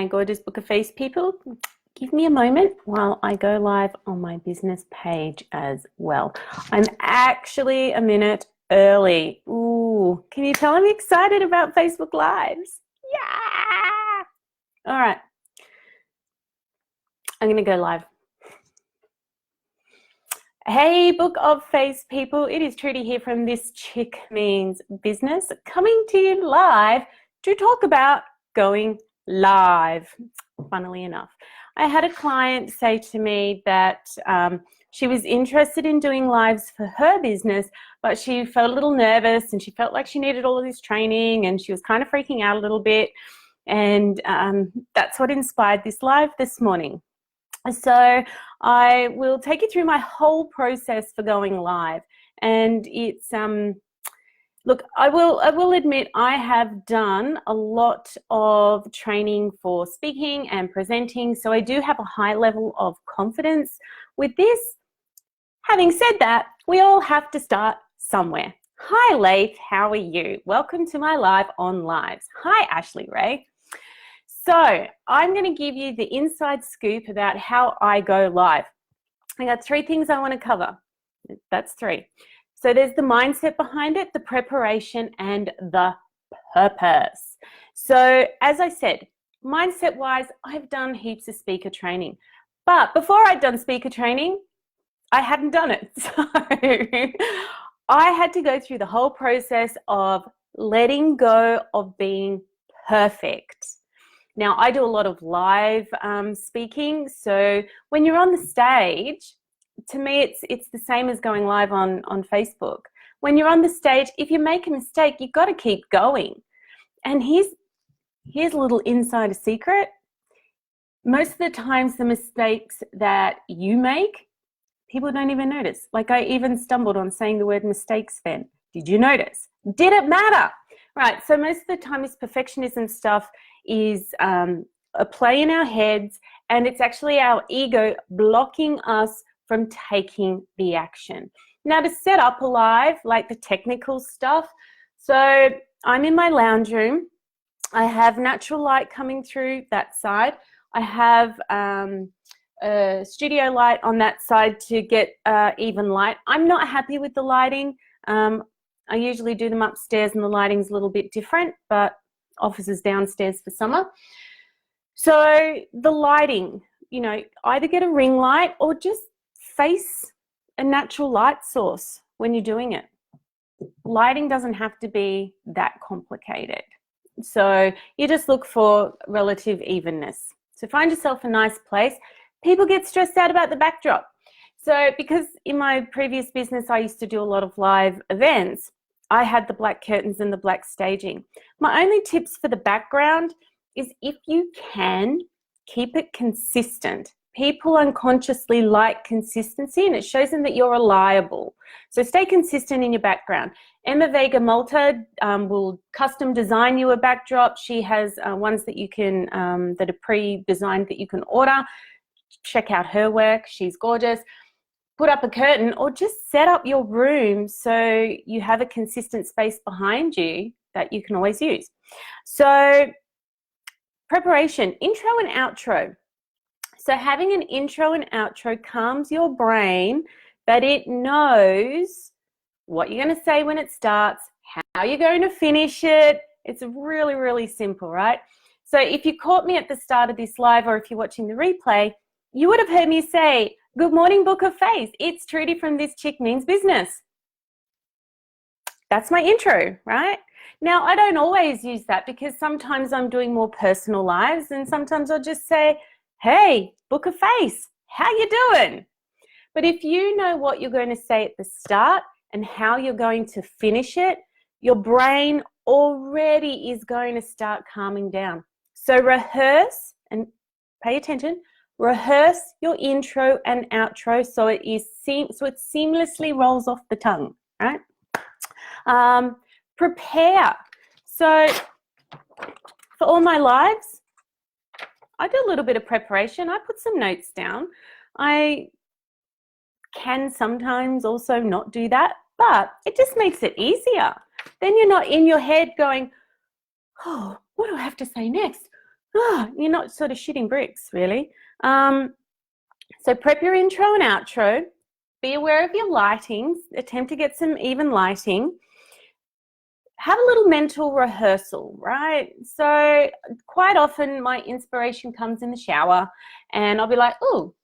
my gorgeous Book of Face people. Give me a moment while I go live on my business page as well. I'm actually a minute early. Ooh, can you tell I'm excited about Facebook Lives? Yeah! All right. I'm going to go live. Hey, Book of Face people. It is Trudy here from This Chick Means Business, coming to you live to talk about going live. Funnily enough, I had a client say to me that she was interested in doing lives for her business, but she felt a little nervous and she felt like she needed all of this training and she was kind of freaking out a little bit. And that's what inspired this live this morning. So I will take you through my whole process for going live. And it's, look, I will admit I have done a lot of training for speaking and presenting, so I do have a high level of confidence with this. Having said that, we all have to start somewhere. Hi, Leith, how are you? Welcome to my live on Lives. Hi, Ashley Ray. So I'm going to give you the inside scoop about how I go live. I got 3 things I want to cover. That's 3. So there's the mindset behind it, the preparation, and the purpose. So as I said, mindset-wise, I've done heaps of speaker training. But before I'd done speaker training, I hadn't done it. So I had to go through the whole process of letting go of being perfect. Now, I do a lot of live speaking, so when you're on the stage, to me, it's the same as going live on Facebook. When you're on the stage, if you make a mistake, you've got to keep going. And here's a little insider secret. Most of the times, the mistakes that you make, people don't even notice. Like I even stumbled on saying the word mistakes then. Did you notice? Did it matter? Right, so most of the time this perfectionism stuff is a play in our heads, and it's actually our ego blocking us from taking the action. Now to set up a live, like the technical stuff, so I'm in my lounge room. I have natural light coming through that side. I have a studio light on that side to get even light. I'm not happy with the lighting. I usually do them upstairs and the lighting's a little bit different, but office is downstairs for summer. So the lighting, you know, either get a ring light or just face a natural light source when you're doing it. Lighting doesn't have to be that complicated. So you just look for relative evenness. So find yourself a nice place. People get stressed out about the backdrop. So because in my previous business, I used to do a lot of live events, I had the black curtains and the black staging. My only tips for the background is if you can, keep it consistent. People unconsciously like consistency and it shows them that you're reliable. So stay consistent in your background. Emma Vega Malta will custom design you a backdrop. She has ones that you can, that are pre-designed that you can order. Check out her work, she's gorgeous. Put up a curtain or just set up your room so you have a consistent space behind you that you can always use. So preparation, intro and outro. So having an intro and outro calms your brain that it knows what you're going to say when it starts, how you're going to finish it. It's really, really simple, right? So if you caught me at the start of this live or if you're watching the replay, you would have heard me say, good morning, Book of Face. It's Trudy from This Chick Means Business. That's my intro, right? Now, I don't always use that because sometimes I'm doing more personal lives and sometimes I'll just say, hey, Book of Face, how you doing? But if you know what you're going to say at the start and how you're going to finish it, your brain already is going to start calming down. So rehearse and pay attention. Rehearse your intro and outro so it seamlessly rolls off the tongue, right? Prepare. So for all my lives, I do a little bit of preparation. I put some notes down. I can sometimes also not do that, but it just makes it easier. Then you're not in your head going, oh, what do I have to say next? you're not sort of shitting bricks, really. So prep your intro and outro. Be aware of your lighting. Attempt to get some even lighting. Have a little mental rehearsal, right? So quite often my inspiration comes in the shower and I'll be like, oh,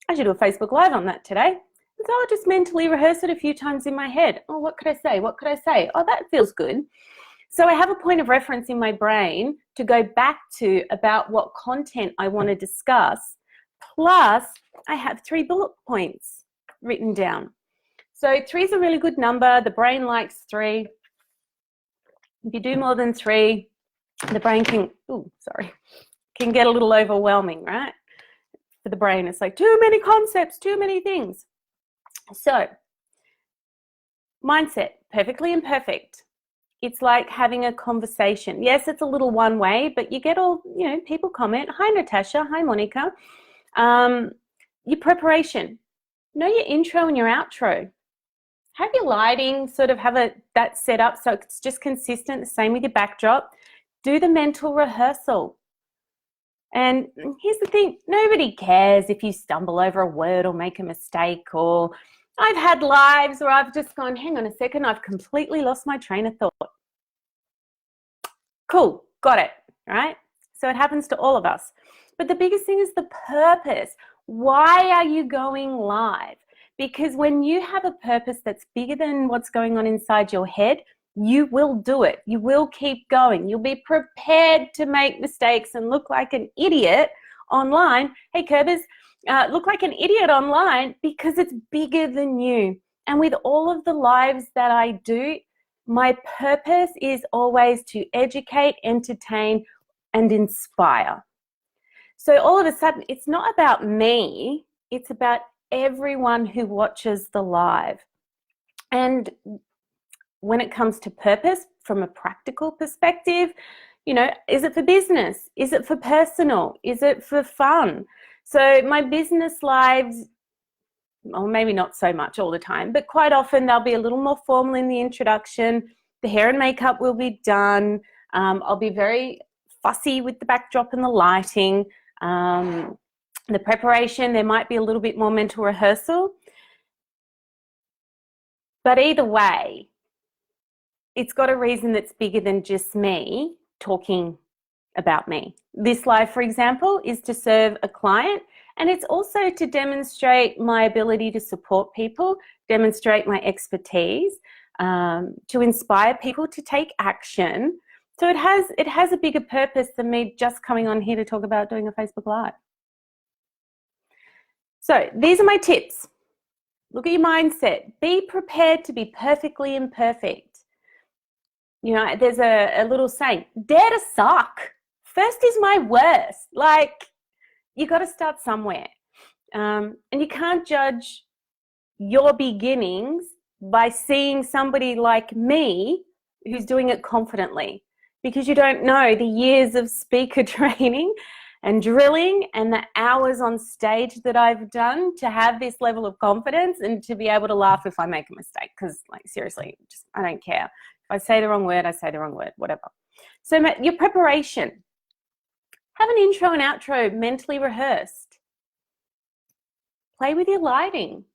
I should do a Facebook Live on that today. And so I'll just mentally rehearse it a few times in my head. Oh, what could I say? What could I say? Oh, that feels good. So I have a point of reference in my brain to go back to about what content I want to discuss. Plus, I have 3 bullet points written down. So 3 is a really good number. The brain likes 3. If you do more than 3, the brain can get a little overwhelming, right? For the brain, it's like too many concepts, too many things. So, mindset, perfectly imperfect. It's like having a conversation. Yes, it's a little one way, but you get all, people comment. Hi, Natasha. Hi, Monica. Your preparation. Know your intro and your outro. Have your lighting, sort of have that set up so it's just consistent, the same with your backdrop. Do the mental rehearsal. And here's the thing, nobody cares if you stumble over a word or make a mistake, or I've had lives where I've just gone, hang on a second, I've completely lost my train of thought. Cool, got it, right? So it happens to all of us. But the biggest thing is the purpose. Why are you going live? Because when you have a purpose that's bigger than what's going on inside your head, you will do it. You will keep going. You'll be prepared to make mistakes and look like an idiot online. Hey, Kerbers, look like an idiot online because it's bigger than you. And with all of the lives that I do, my purpose is always to educate, entertain, and inspire. So all of a sudden, it's not about me. It's about everyone who watches the live. And when it comes to purpose, from a practical perspective, is it for business? Is it for personal? Is it for fun? So my business lives, or maybe not so much all the time, but quite often they'll be a little more formal in the introduction. The hair and makeup will be done. I'll be very fussy with the backdrop and the lighting. The preparation, there might be a little bit more mental rehearsal. But either way, it's got a reason that's bigger than just me talking about me. This live, for example, is to serve a client, and it's also to demonstrate my ability to support people, demonstrate my expertise, to inspire people to take action. So it has a bigger purpose than me just coming on here to talk about doing a Facebook Live. So these are my tips. Look at your mindset. Be prepared to be perfectly imperfect. There's a little saying, dare to suck. First is my worst. Like, you got to start somewhere. And you can't judge your beginnings by seeing somebody like me who's doing it confidently, because you don't know the years of speaker training and drilling and the hours on stage that I've done to have this level of confidence and to be able to laugh if I make a mistake. Because, seriously, I don't care. If I say the wrong word, I say the wrong word, whatever. So your preparation. Have an intro and outro mentally rehearsed. Play with your lighting.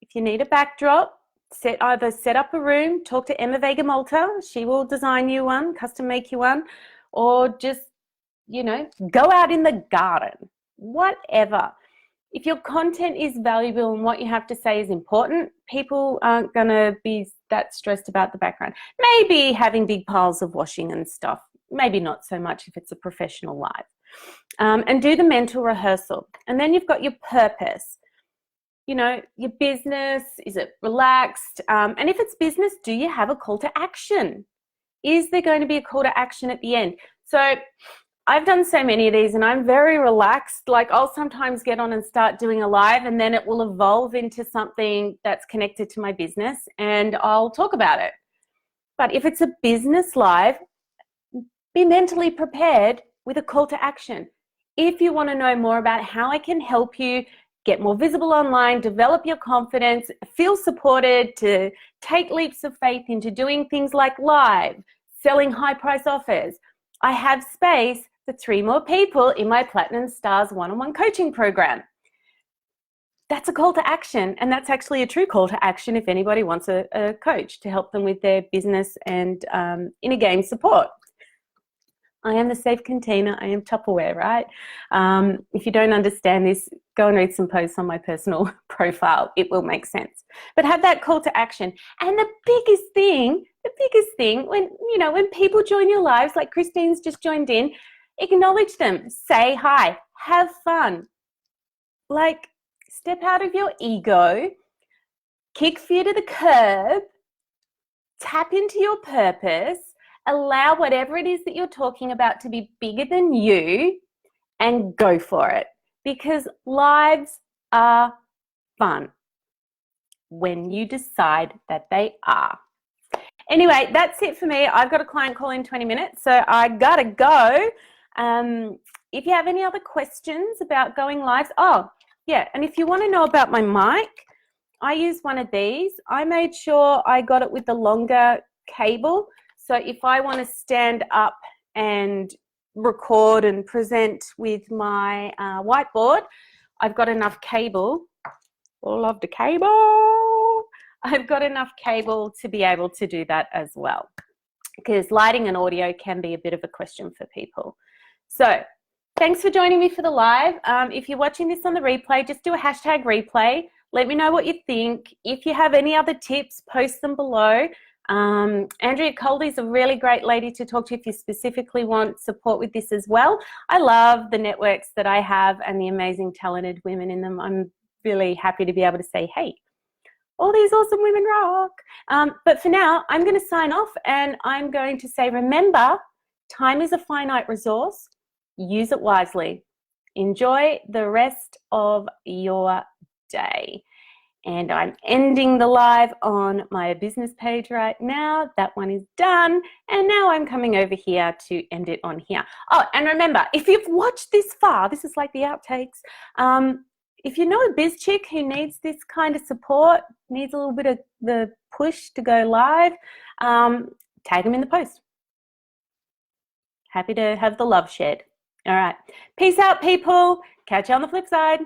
If you need a backdrop, either set up a room, talk to Emma Vega Malta. She will design you one, custom make you one, or just go out in the garden, whatever. If your content is valuable and what you have to say is important, people aren't going to be that stressed about the background. Maybe having big piles of washing and stuff, maybe not so much if it's a professional live. And do the mental rehearsal. And then you've got your purpose. Your business, is it relaxed? And if it's business, do you have a call to action? Is there going to be a call to action at the end? So I've done so many of these and I'm very relaxed. Like, I'll sometimes get on and start doing a live, and then it will evolve into something that's connected to my business and I'll talk about it. But if it's a business live, be mentally prepared with a call to action. If you want to know more about how I can help you get more visible online, develop your confidence, feel supported to take leaps of faith into doing things like live, selling high price offers, I have space for 3 more people in my Platinum Stars one-on-one coaching program. That's a call to action, and that's actually a true call to action if anybody wants a coach to help them with their business and inner game support. I am the safe container. I am Tupperware, right? If you don't understand this, go and read some posts on my personal profile. It will make sense. But have that call to action. And the biggest thing when people join your lives, like Christine's just joined in, acknowledge them. Say hi. Have fun. Like, step out of your ego, kick fear to the curb, tap into your purpose, allow whatever it is that you're talking about to be bigger than you, and go for it. Because lives are fun when you decide that they are. Anyway, that's it for me. I've got a client call in 20 minutes, so I gotta go. If you have any other questions about going live, yeah, and if you want to know about my mic, I use one of these. I made sure I got it with the longer cable. So if I want to stand up and record and present with my whiteboard, I've got enough cable. I love the cable. I've got enough cable to be able to do that as well, because lighting and audio can be a bit of a question for people. So thanks for joining me for the live. If you're watching this on the replay, just do a hashtag replay. Let me know what you think. If you have any other tips, post them below. Andrea Coldy's a really great lady to talk to if you specifically want support with this as well. I love the networks that I have and the amazing talented women in them. I'm really happy to be able to say, hey, all these awesome women rock. But for now, I'm going to sign off and I'm going to say, remember, time is a finite resource. Use it wisely. Enjoy the rest of your day. And I'm ending the live on my business page right now. That one is done. And now I'm coming over here to end it on here. Oh, and remember, if you've watched this far, this is like the outtakes. If you know a biz chick who needs this kind of support, needs a little bit of the push to go live, tag them in the post. Happy to have the love shared. All right. Peace out, people. Catch you on the flip side.